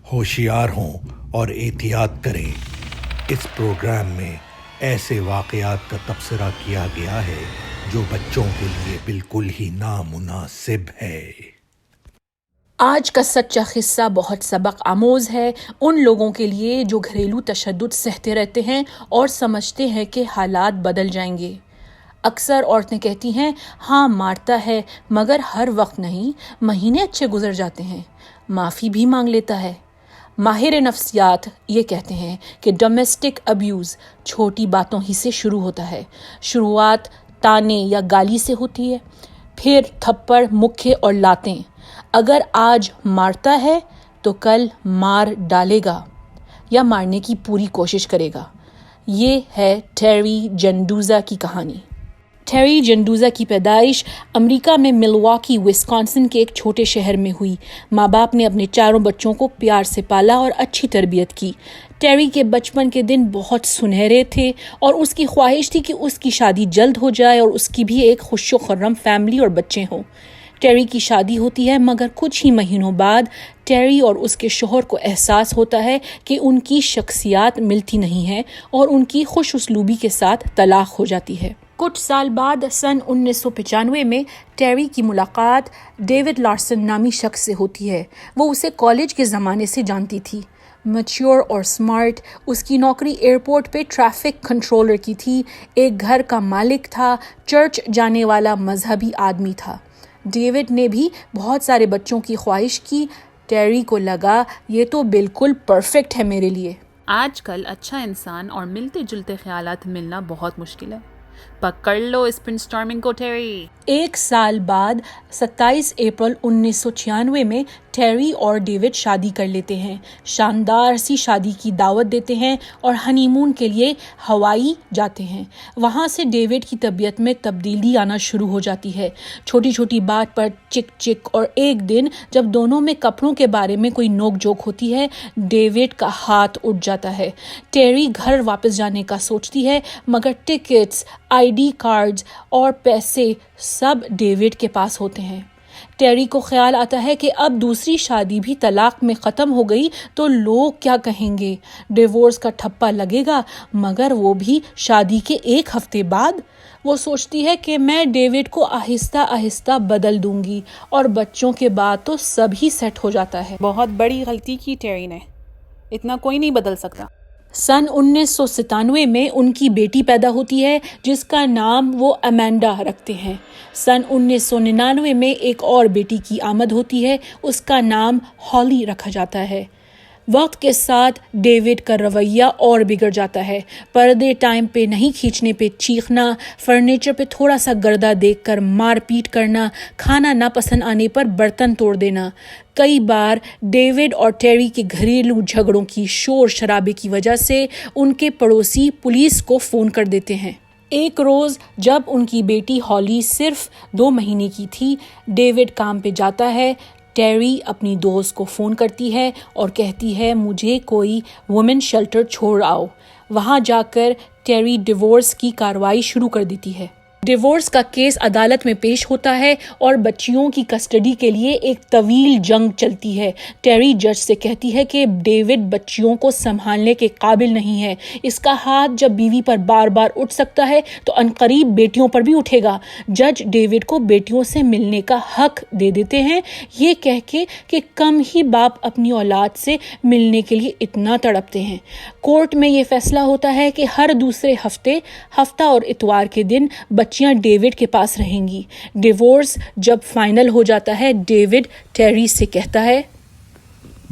ہوشیار ہوں اور احتیاط کریں۔ اس پروگرام میں ایسے واقعات کا تبصرہ کیا گیا ہے جو بچوں کے لیے بالکل ہی نامناسب ہے۔ آج کا سچا قصہ بہت سبق آموز ہے ان لوگوں کے لیے جو گھریلو تشدد سہتے رہتے ہیں اور سمجھتے ہیں کہ حالات بدل جائیں گے۔ اکثر عورتیں کہتی ہیں ہاں مارتا ہے مگر ہر وقت نہیں، مہینے اچھے گزر جاتے ہیں، معافی بھی مانگ لیتا ہے۔ ماہر نفسیات یہ کہتے ہیں کہ ڈومیسٹک ابیوز چھوٹی باتوں ہی سے شروع ہوتا ہے۔ شروعات تانے یا گالی سے ہوتی ہے، پھر تھپڑ، مکے اور لاتیں۔ اگر آج مارتا ہے تو کل مار ڈالے گا یا مارنے کی پوری کوشش کرے گا۔ یہ ہے ٹیری جنڈوزا کی کہانی۔ ٹیری جنڈوزا کی پیدائش امریکہ میں ملواکی، وسکانسن کے ایک چھوٹے شہر میں ہوئی۔ ماں باپ نے اپنے چاروں بچوں کو پیار سے پالا اور اچھی تربیت کی۔ ٹیری کے بچپن کے دن بہت سنہرے تھے اور اس کی خواہش تھی کہ اس کی شادی جلد ہو جائے اور اس کی بھی ایک خوش و خرم فیملی اور بچے ہوں۔ ٹیری کی شادی ہوتی ہے مگر کچھ ہی مہینوں بعد ٹیری اور اس کے شوہر کو احساس ہوتا ہے کہ ان کی شخصیات ملتی نہیں ہیں اور ان کی خوش اسلوبی کے ساتھ طلاق ہو جاتی ہے۔ کچھ سال بعد سن 1995 میں ٹیری کی ملاقات ڈیوڈ لارسن نامی شخص سے ہوتی ہے۔ وہ اسے کالج کے زمانے سے جانتی تھی۔ میچور اور سمارٹ، اس کی نوکری ایئرپورٹ پہ ٹریفک کنٹرولر کی تھی، ایک گھر کا مالک تھا، چرچ جانے والا مذہبی آدمی تھا۔ ڈیوڈ نے بھی بہت سارے بچوں کی خواہش کی۔ ٹیری کو لگا یہ تو بالکل پرفیکٹ ہے میرے لیے۔ آج کل اچھا انسان اور ملتے جلتے خیالات ملنا بہت مشکل ہے۔ پکڑ لو اس پرنٹ اسٹارمنگ کو ٹیری۔ ایک سال بعد 27 اپریل 1996 میں ٹیری اور ڈیوڈ شادی کر لیتے ہیں۔ شاندار سی شادی کی دعوت دیتے ہیں اور ہنی مون کے لیے ہوائی جاتے ہیں۔ وہاں سے ڈیوڈ کی طبیعت میں تبدیلی آنا شروع ہو جاتی ہے، چھوٹی چھوٹی بات پر چک چک، اور ایک دن جب دونوں میں کپڑوں کے بارے میں کوئی نوک جھوک ہوتی ہے، ڈیوڈ کا ہاتھ اٹھ جاتا ہے۔ ٹیری گھر واپس جانے کا سوچتی ہے مگر ٹکٹس، ID کارڈز اور پیسے سب ڈیوڈ کے پاس ہوتے ہیں۔ ٹیری کو خیال آتا ہے کہ اب دوسری شادی بھی طلاق میں ختم ہو گئی تو لوگ کیا کہیں گے، ڈیورس کا ٹھپا لگے گا، مگر وہ بھی شادی کے ایک ہفتے بعد۔ وہ سوچتی ہے کہ میں ڈیوڈ کو آہستہ آہستہ بدل دوں گی اور بچوں کے بعد تو سب ہی سیٹ ہو جاتا ہے۔ بہت بڑی غلطی کی ٹیری نے، اتنا کوئی نہیں بدل سکتا۔ سن 1997 میں ان کی بیٹی پیدا ہوتی ہے جس کا نام وہ امینڈا رکھتے ہیں۔ سن 1999 میں ایک اور بیٹی کی آمد ہوتی ہے، اس کا نام ہالی رکھا جاتا ہے۔ وقت کے ساتھ ڈیوڈ کا رویہ اور بگڑ جاتا ہے، پردے ٹائم پہ نہیں کھینچنے پہ چیخنا، فرنیچر پہ تھوڑا سا گردہ دیکھ کر مار پیٹ کرنا، کھانا نہ پسند آنے پر برتن توڑ دینا۔ کئی بار ڈیوڈ اور ٹیری کے گھریلو جھگڑوں کی شور شرابے کی وجہ سے ان کے پڑوسی پولیس کو فون کر دیتے ہیں۔ ایک روز جب ان کی بیٹی ہالی صرف 2 مہینے کی تھی، ڈیوڈ کام پہ جاتا ہے۔ ٹیری اپنی دوست کو فون کرتی ہے اور کہتی ہے مجھے کوئی وومن شیلٹر چھوڑ آؤ۔ وہاں جا کر ٹیری ڈیورس کی کارروائی شروع کر دیتی ہے۔ ڈیورس کا کیس عدالت میں پیش ہوتا ہے اور بچیوں کی کسٹڈی کے لیے ایک طویل جنگ چلتی ہے۔ ٹیری جج سے کہتی ہے کہ ڈیوڈ بچیوں کو سنبھالنے کے قابل نہیں ہے، اس کا ہاتھ جب بیوی پر بار بار اٹھ سکتا ہے تو عنقریب بیٹیوں پر بھی اٹھے گا۔ جج ڈیوڈ کو بیٹیوں سے ملنے کا حق دے دیتے ہیں، یہ کہہ کے کہ کم ہی باپ اپنی اولاد سے ملنے کے لیے اتنا تڑپتے ہیں۔ کورٹ میں یہ فیصلہ ہوتا ہے کہ ہر دوسرے ہفتہ اور اتوار کے دن بچیاں ڈیوڈ کے پاس رہیں گی۔ ڈیورس جب فائنل ہو جاتا ہے، ڈیوڈ ٹیری سے کہتا ہے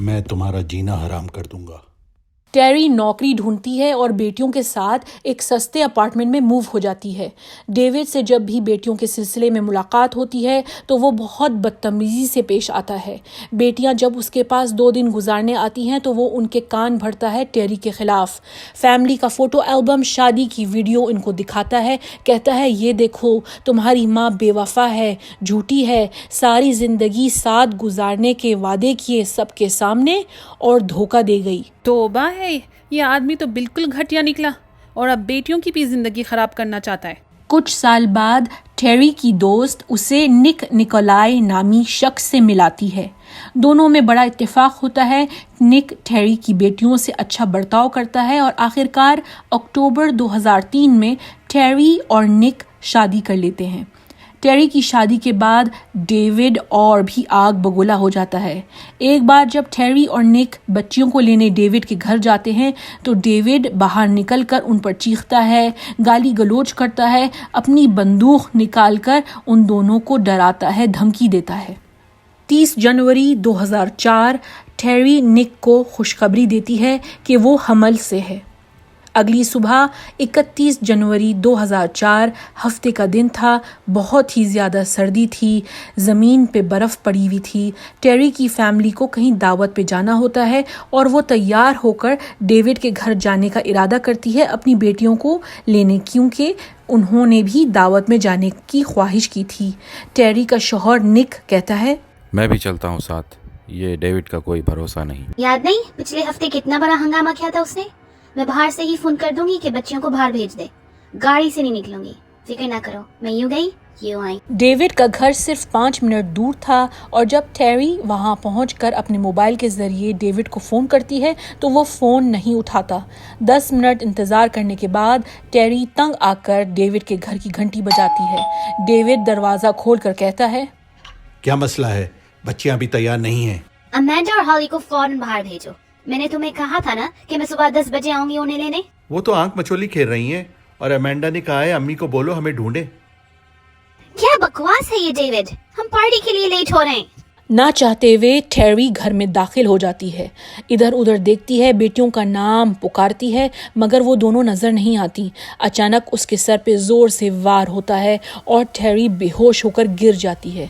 میں تمہارا جینا حرام کر دوں گا۔ ٹیری نوکری ڈھونڈتی ہے اور بیٹیوں کے ساتھ ایک سستے اپارٹمنٹ میں موو ہو جاتی ہے۔ ڈیوڈ سے جب بھی بیٹیوں کے سلسلے میں ملاقات ہوتی ہے تو وہ بہت بدتمیزی سے پیش آتا ہے۔ بیٹیاں جب اس کے پاس 2 دن گزارنے آتی ہیں تو وہ ان کے کان بھرتا ہے ٹیری کے خلاف۔ فیملی کا فوٹو البم، شادی کی ویڈیو ان کو دکھاتا ہے، کہتا ہے یہ دیکھو تمہاری ماں بے وفا ہے، جھوٹی ہے، ساری زندگی ساتھ گزارنے کے وعدے کیے سب کے سامنے اور دھوکہ دے گئی۔ توبہ ہے، یہ آدمی تو بالکل گھٹیا نکلا اور اب بیٹیوں کی بھی زندگی خراب کرنا چاہتا ہے۔ کچھ سال بعد ٹیری کی دوست اسے نک نکولائے نامی شخص سے ملاتی ہے. دونوں میں بڑا اتفاق ہوتا ہے. نک ٹیری کی بیٹیوں سے اچھا برتاؤ کرتا ہے اور آخرکار اکتوبر 2003 میں ٹیری اور نک شادی کر لیتے ہیں. ٹیری کی شادی کے بعد ڈیوڈ اور بھی آگ بگولا ہو جاتا ہے. ایک بار جب ٹیری اور نک بچیوں کو لینے ڈیوڈ کے گھر جاتے ہیں تو ڈیوڈ باہر نکل کر ان پر چیختا ہے, گالی گلوچ کرتا ہے, اپنی بندوق نکال کر ان دونوں کو ڈراتا ہے, دھمکی دیتا ہے. 30 جنوری 2004 ٹیری نک کو خوشخبری دیتی ہے کہ وہ حمل سے ہے. اگلی صبح 31 جنوری 2004 ہفتے کا دن تھا. بہت ہی زیادہ سردی تھی, زمین پہ برف پڑی ہوئی تھی. ٹیری کی فیملی کو کہیں دعوت پہ جانا ہوتا ہے اور وہ تیار ہو کر ڈیوڈ کے گھر جانے کا ارادہ کرتی ہے اپنی بیٹیوں کو لینے, کیونکہ انہوں نے بھی دعوت میں جانے کی خواہش کی تھی. ٹیری کا شوہر نک کہتا ہے, میں بھی چلتا ہوں ساتھ, یہ ڈیوڈ کا کوئی بھروسہ نہیں. یاد نہیں پچھلے ہفتے کتنا بڑا ہنگامہ کیا تھا اس نے؟ میں باہر سے ہی فون کر دوں گی کہ بچیوں کو باہر بھیج دے. گاڑی سے نہیں نکلوں گی, فکر نہ کرو, میں یوں گئی یوں آئی. ڈیوڈ کا گھر صرف 5 منٹ دور تھا اور جب ٹیری وہاں پہنچ کر اپنے موبائل کے ذریعے ڈیوڈ کو فون کرتی ہے تو وہ فون نہیں اٹھاتا. 10 منٹ انتظار کرنے کے بعد ٹیری تنگ آ کر ڈیوڈ کے گھر کی گھنٹی بجاتی ہے. ڈیوڈ دروازہ کھول کر کہتا ہے, کیا مسئلہ ہے؟ بچیاں ابھی تیار نہیں ہیں. امینڈا اور ہالی کو فوراً باہر بھیجو. میں نے تمہیں کہا تھا نا کہ میں صبح 10 بجے آؤں گی انہیں لینے. وہ تو آنکھ مچولی کھیل رہی ہیں اور امینڈا نے کہا ہے امی کو بولو ہمیں ڈھونڈے. کیا بکواس ہے یہ ڈیوڈ, ہم پارٹی کے لیے لیٹ ہو رہے ہیں. نہ چاہتے ہوئے ٹیری گھر میں داخل ہو جاتی ہے. ادھر ادھر دیکھتی ہے, بیٹیوں کا نام پکارتی ہے مگر وہ دونوں نظر نہیں آتی. اچانک اس کے سر پہ زور سے وار ہوتا ہے اور ٹیری بے ہوش ہو کر گر جاتی ہے.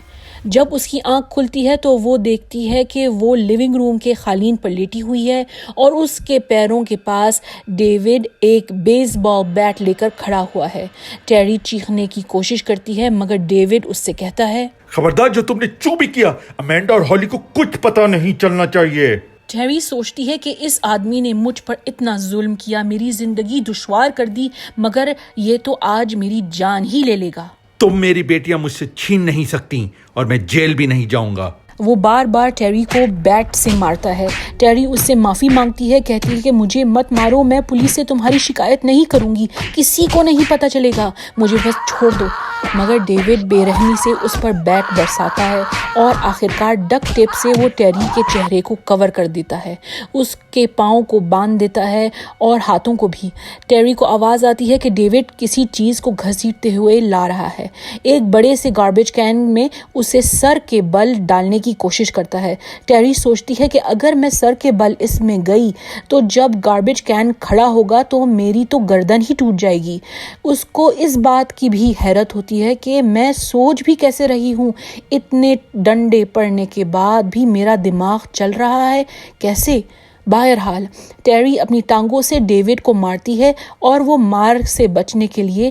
جب اس کی آنکھ کھلتی ہے تو وہ دیکھتی ہے کہ وہ لیونگ روم کے قالین پر لیٹی ہوئی ہے اور اس کے پیروں کے پاس ڈیوڈ ایک بیس بال بیٹ لے کر کھڑا ہوا ہے. ٹیری چیخنے کی کوشش کرتی ہے مگر ڈیوڈ اس سے کہتا ہے, خبردار, جو تم نے جو بھی کیا امینڈا اور ہالی کو کچھ پتہ نہیں چلنا چاہیے. ٹیری سوچتی ہے کہ اس آدمی نے مجھ پر اتنا ظلم کیا, میری زندگی دشوار کر دی, مگر یہ تو آج میری جان ہی لے لے گا. تم میری بیٹیاں مجھ سے چھین نہیں سکتی اور میں جیل بھی نہیں جاؤں گا. وہ بار بار ٹیری کو بیٹ سے مارتا ہے. ٹیری اس سے معافی مانگتی ہے, کہتی ہے کہ مجھے مت مارو, میں پولیس سے تمہاری شکایت نہیں کروں گی, کسی کو نہیں پتہ چلے گا, مجھے بس چھوڑ دو. مگر ڈیوڈ بے رحمی سے اس پر بیٹ برساتا ہے اور آخرکار ڈک ٹیپ سے وہ ٹیری کے چہرے کو کور کر دیتا ہے. اس کے پاؤں کو باندھ دیتا ہے اور ہاتھوں کو بھی. ٹیری کو آواز آتی ہے کہ ڈیوڈ کسی چیز کو گھسیٹتے ہوئے لا رہا ہے. ایک بڑے سے گاربیج کین میں اسے سر کے بل ڈالنے کی کوشش کرتا ہے. ٹیری سوچتی ہے کہ اگر میں سر کے بل اس میں گئی تو جب گاربیج کین کھڑا ہوگا تو میری تو گردن ہی ٹوٹ جائے گی. اس کو اس بات کی بھی حیرت ہوتی ہے کہ میں سوچ بھی کیسے رہی ہوں, اتنے ڈنڈے پڑنے کے بعد بھی میرا دماغ چل رہا ہے کیسے. بہرحال ٹیری اپنی ٹانگوں سے ڈیوڈ کو مارتی ہے اور وہ مار سے بچنے کے لیے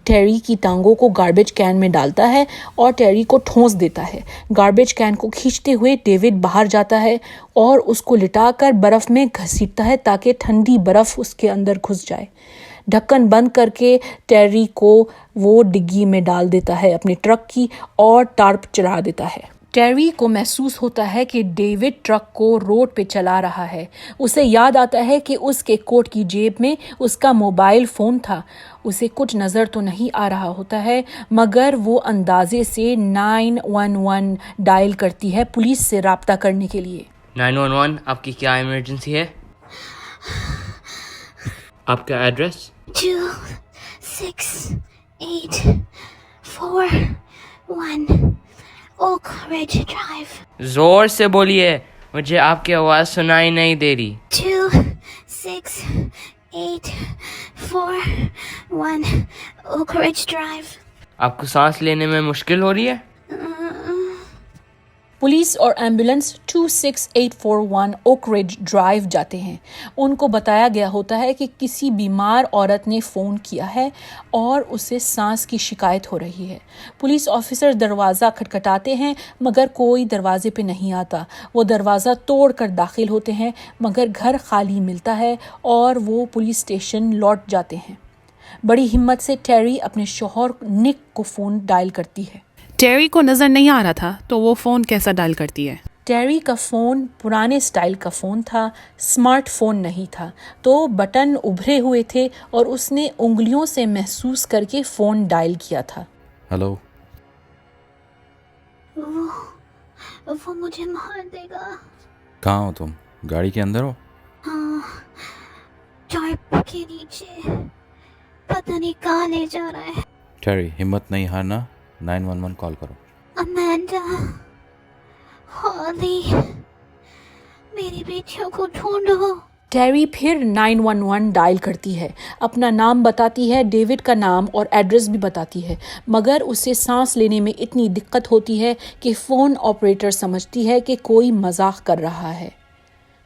ٹیری کی ٹانگوں کو گاربیج کین میں ڈالتا ہے اور ٹیری کو ٹھونس دیتا ہے. گاربیج کین کو کھینچتے ہوئے ڈیوڈ باہر جاتا ہے اور اس کو لٹا کر برف میں گھسیٹتا ہے تاکہ ٹھنڈی برف اس کے اندر گھس جائے. ڈھکن بند کر کے ٹیری کو وہ ڈگی میں ڈال دیتا ہے اپنی ٹرک کی اور ٹارپ چلا دیتا ہے. ٹیری کو محسوس ہوتا ہے کہ ڈیوڈ ٹرک کو روڈ پہ چلا رہا ہے. اسے یاد آتا ہے کہ اس کے کوٹ کی جیب میں اس کا موبائل فون تھا. اسے کچھ نظر تو نہیں آ رہا ہوتا ہے مگر وہ اندازے سے 911 ڈائل کرتی ہے پولیس سے رابطہ کرنے کے لیے. 911 آپ کی کیا ایمرجنسی ہے؟ آپ کا ایڈریس؟ 2684 اوک رج ڈرائیو. زور سے بولیے, مجھے آپ کی آواز سنائی نہیں دے رہی. 2684 اوک رج ڈرائیو. آپ کو سانس لینے میں مشکل ہو رہی ہے؟ پولیس اور ایمبولینس 26841 اوک رج ڈرائیو جاتے ہیں. ان کو بتایا گیا ہوتا ہے کہ کسی بیمار عورت نے فون کیا ہے اور اسے سانس کی شکایت ہو رہی ہے. پولیس آفیسر دروازہ کھٹکھٹاتے ہیں مگر کوئی دروازے پہ نہیں آتا. وہ دروازہ توڑ کر داخل ہوتے ہیں مگر گھر خالی ملتا ہے اور وہ پولیس اسٹیشن لوٹ جاتے ہیں. بڑی ہمت سے ٹیری اپنے شوہر نک کو فون ڈائل کرتی ہے۔ ٹیری کو نظر نہیں آ رہا تھا تو وہ فون کیسا ڈائل کرتی ہے؟ ٹیری کا فون پرانے سٹائل کا فون تھا، سمارٹ فون نہیں تھا، تو بٹن ابھرے ہوئے تھے اور اس نے انگلیوں سے محسوس کر کے فون ڈائل کیا تھا۔ ہلو، وہ مجھے مار دے گا۔ کہاں ہو تم؟ گاڑی کے اندر ہو؟ ہاں، ٹارپ کے نیچے، پتہ نہیں کہاں لے جا رہا ہے۔ ٹیری، ہمت نہیں ہارنا، 911 کال کرو۔ امینڈا، ہالی، میری بیٹیوں کو ڈھونڈو۔ ٹیری پھر 911 ڈائل کرتی ہے، اپنا نام بتاتی ہے، ڈیوڈ کا نام اور ایڈریس بھی بتاتی ہے، مگر اسے سانس لینے میں اتنی دقت ہوتی ہے کہ فون آپریٹر سمجھتی ہے کہ کوئی مذاق کر رہا ہے۔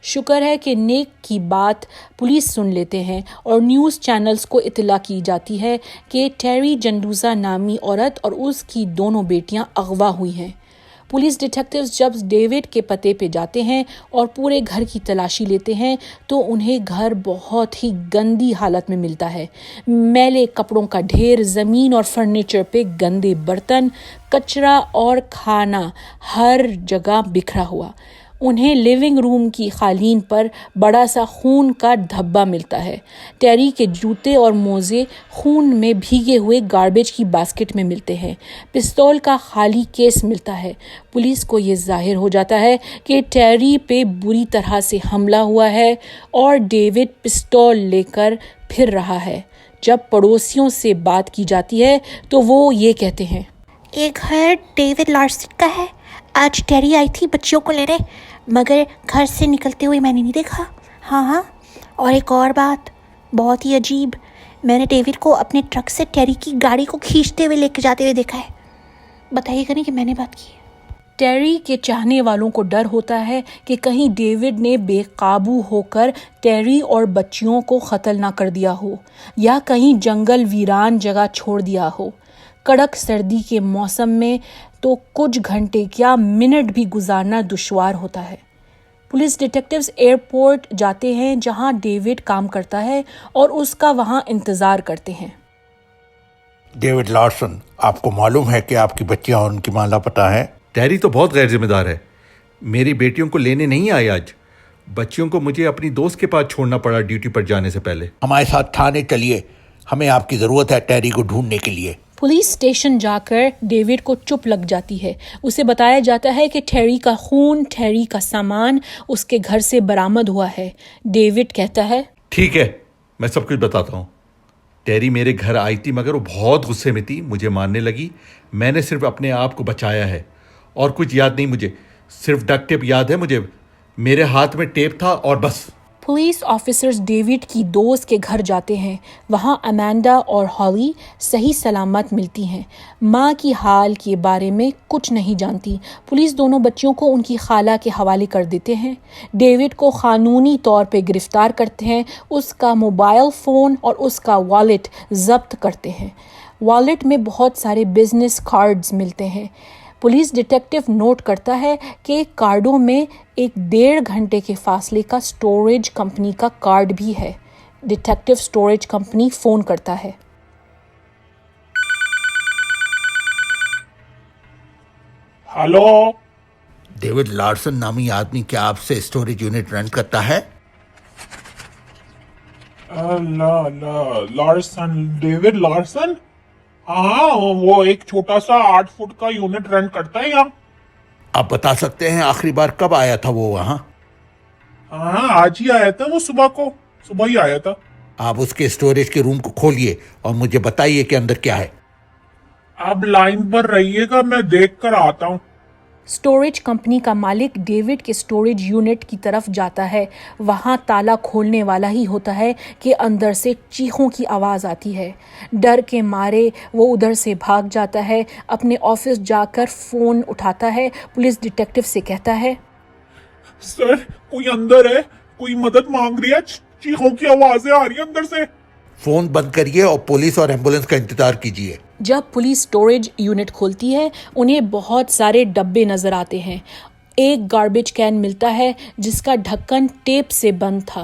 شکر ہے کہ نیک کی بات پولیس سن لیتے ہیں اور نیوز چینلز کو اطلاع کی جاتی ہے کہ ٹیری جنڈوزا نامی عورت اور اس کی دونوں بیٹیاں اغوا ہوئی ہیں۔ پولیس ڈیٹیکٹیوز جب ڈیوڈ کے پتے پہ جاتے ہیں اور پورے گھر کی تلاشی لیتے ہیں تو انہیں گھر بہت ہی گندی حالت میں ملتا ہے۔ میلے کپڑوں کا ڈھیر، زمین اور فرنیچر پہ گندے برتن، کچرا اور کھانا ہر جگہ بکھرا ہوا۔ انہیں لیونگ روم کی قالین پر بڑا سا خون کا دھبا ملتا ہے۔ ٹیری کے جوتے اور موزے خون میں بھیگے ہوئے گاربیج کی باسکٹ میں ملتے ہیں۔ پستول کا خالی کیس ملتا ہے۔ پولیس کو یہ ظاہر ہو جاتا ہے کہ ٹیری پہ بری طرح سے حملہ ہوا ہے اور ڈیوڈ پستول لے کر پھر رہا ہے۔ جب پڑوسیوں سے بات کی جاتی ہے تو وہ یہ کہتے ہیں، یہ گھر ڈیوڈ لارسن کا ہے۔ آج ٹیری آئی تھی بچیوں کو لینے، مگر گھر سے نکلتے ہوئے میں نے نہیں دیکھا۔ ہاں، اور ایک اور بات بہت ہی عجیب، میں نے ڈیوڈ کو اپنے ٹرک سے ٹیری کی گاڑی کو کھینچتے ہوئے لے کے جاتے ہوئے دیکھا ہے۔ بتائیے گا نہیں کہ میں نے بات کی ہے۔ ٹیری کے چاہنے والوں کو ڈر ہوتا ہے کہ کہیں ڈیوڈ نے بے قابو ہو کر ٹیری اور بچیوں کو قتل نہ کر دیا ہو یا کہیں جنگل ویران جگہ چھوڑ دیا ہو۔ کڑک سردی کے موسم میں تو کچھ گھنٹے کیا منٹ بھی گزارنا دشوار ہوتا ہے۔ پولیس ڈیٹیکٹیوز ایئرپورٹ جاتے ہیں جہاں ڈیوڈ کام کرتا ہے اور اس کا وہاں انتظار کرتے ہیں۔ ڈیوڈ لارسن، آپ کو معلوم ہے کہ آپ کی بچیاں اور ان کی ماں لاپتہ ہیں؟ ٹیری تو بہت غیر ذمہ دار ہے، میری بیٹیوں کو لینے نہیں آئی آج۔ بچیوں کو مجھے اپنی دوست کے پاس چھوڑنا پڑا ڈیوٹی پر جانے سے پہلے۔ ہمارے ساتھ تھانے چلیے، ہمیں آپ کی ضرورت ہے ٹیری کو ڈھونڈنے کے لیے۔ پولیس اسٹیشن جا کر ڈیوڈ کو چپ لگ جاتی ہے۔ اسے بتایا جاتا ہے کہ ٹیری کا خون، ٹیری کا سامان اس کے گھر سے برآمد ہوا ہے۔ ڈیوڈ کہتا ہے، ٹھیک ہے، میں سب کچھ بتاتا ہوں۔ ٹیری میرے گھر آئی تھی مگر وہ بہت غصے میں تھی، مجھے مارنے لگی۔ میں نے صرف اپنے آپ کو بچایا ہے اور کچھ یاد نہیں مجھے، صرف ڈک ٹیپ یاد ہے مجھے، میرے ہاتھ میں ٹیپ تھا اور بس۔ پولیس آفیسرز ڈیوڈ کی دوست کے گھر جاتے ہیں۔ وہاں امینڈا اور ہالی صحیح سلامت ملتی ہیں۔ ماں کی حال کے بارے میں کچھ نہیں جانتی۔ پولیس دونوں بچیوں کو ان کی خالہ کے حوالے کر دیتے ہیں۔ ڈیوڈ کو قانونی طور پہ گرفتار کرتے ہیں، اس کا موبائل فون اور اس کا والیٹ ضبط کرتے ہیں۔ والیٹ میں بہت سارے بزنس کارڈز ملتے ہیں۔ پولیس ڈیٹیکٹیو نوٹ کرتا ہے کہ کارڈوں میں ایک 1.5 گھنٹے کے فاصلے کا سٹوریج کمپنی کا کارڈ بھی ہے۔ ڈیٹیکٹیو سٹوریج کمپنی فون کرتا ہے۔ ہلو، ڈیوڈ لارسن نامی آدمی کیا آپ سے اسٹوریج یونٹ رینٹ کرتا ہے؟ Larsen, David Larsen? ہاں، وہ ایک چھوٹا سا 8 فٹ کا یونٹ رینٹ کرتا ہے یہاں۔ آپ بتا سکتے ہیں آخری بار کب آیا تھا وہ وہاں؟ ہاں، آج ہی آیا تھا وہ، صبح ہی آیا تھا۔ آپ اس کے اسٹوریج کے روم کو کھولیے اور مجھے بتائیے کہ اندر کیا ہے۔ آپ لائن پر رہیے گا، میں دیکھ کر آتا ہوں۔ سٹوریج کمپنی کا مالک ڈیوڈ کے سٹوریج یونٹ کی طرف جاتا ہے۔ وہاں تالا کھولنے والا ہی ہوتا ہے کہ اندر سے چیخوں کی آواز آتی ہے۔ ڈر کے مارے وہ ادھر سے بھاگ جاتا ہے، اپنے آفس جا کر فون اٹھاتا ہے، پولیس ڈیٹیکٹیو سے کہتا ہے، سر، کوئی اندر ہے، کوئی مدد مانگ رہی ہے، چیخوں کی آوازیں آ رہی ہیں اندر سے۔ فون بند کریے اور پولیس اور ایمبولینس کا انتظار کیجیے۔ جب پولیس سٹوریج یونٹ کھولتی ہے انہیں بہت سارے ڈبے نظر آتے ہیں۔ ایک گاربیج کین ملتا ہے جس کا ڈھکن ٹیپ سے بند تھا۔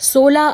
16